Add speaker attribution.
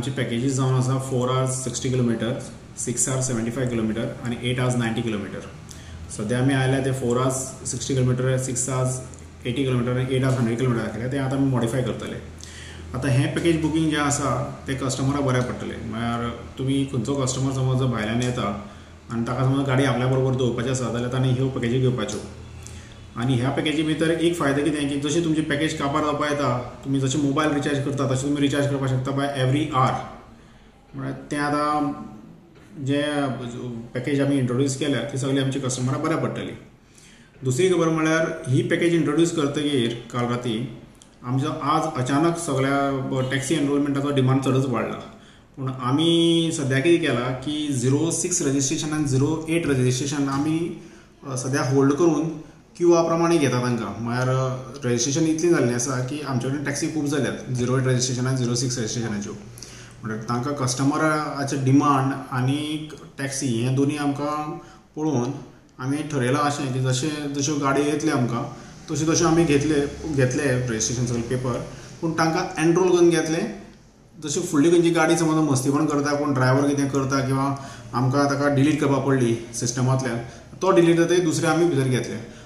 Speaker 1: आमची पॅकेजीस जावन आसा 4 hours 60 किलोमीटर, 6 hours 75 किलोमीटर आणि 8 hours 90 किलोमीटर. सध्या आमी आयल्या ते 4 hours 60 किलोमीटर, 6 hours 80 किलोमीटर आणि 8 hours 100 किलोमीटर दाखयले. ते आतां आमी मॉडिफाय करतले. आतां हें पॅकेज बुकींग जें आसा तें कस्टमराक बऱ्याक पडटलें. म्हळ्यार तुमी खंयचो कस्टमर समज जर भायल्यान येता आनी ताका समज गाडी आपल्या बरोबर दवरपाची आसा जाल्यार ताणें ह्यो पॅकेजी घेवपाच्यो. आनी ह्या पॅकेजी भितर एक फायदो कितें की जशी तुमची पॅकेज काबार जावपा येता, तुमी जशें मोबायल रिचार्ज करता तशें तुमी रिचार्ज करपाक शकता बाय एवरी आवर. म्हळ्यार तें आतां जे पॅकेज आमी इंट्रोड्यूस केल्या ती सगळी आमची कस्टमराक बऱ्याक पडटली. दुसरी खबर म्हळ्यार ही पॅकेज इंट्रोड्यूस करतकीर काल राती आमचो आज अचानक सगळ्या टॅक्सी एनरोलमेंटाचो डिमांड चडच वाडला. पूण आमी सद्या कितें केलां की 06 रजिस्ट्रेशन आनी 08 रजिस्ट्रेशन आमी सद्या होल्ड करून क्यूआ प्रमाणे घेता तांकां. म्हळ्यार रजिस्ट्रेशन इतली जाल्लीं आसा की आमचे कडेन टॅक्सी खूब जाल्यात 08 रजिस्ट्रेशन आनी 06 रजिस्ट्रेशनाच्यो. म्हळ्यार तांकां कस्टमराचे डिमांड आनी टॅक्सी हें दोनी आमकां पळोवन आमी ठरयलां अशें की जश्यो गाडयो येतल्यो आमकां तश्यो आमी घेतले रजिस्ट्रेशन सगळे पेपर. पूण तांकां एनरोल करून घेतले. जशी फुडली खंयची गाडी समज मस्तीपण करता, कोण ड्रायव्हर कितें करता किंवा आमकां ताका डिलीट करपाक पडली सिस्टमांतल्यान, तो डिलीट जाता दुसरे आमी भितर घेतले.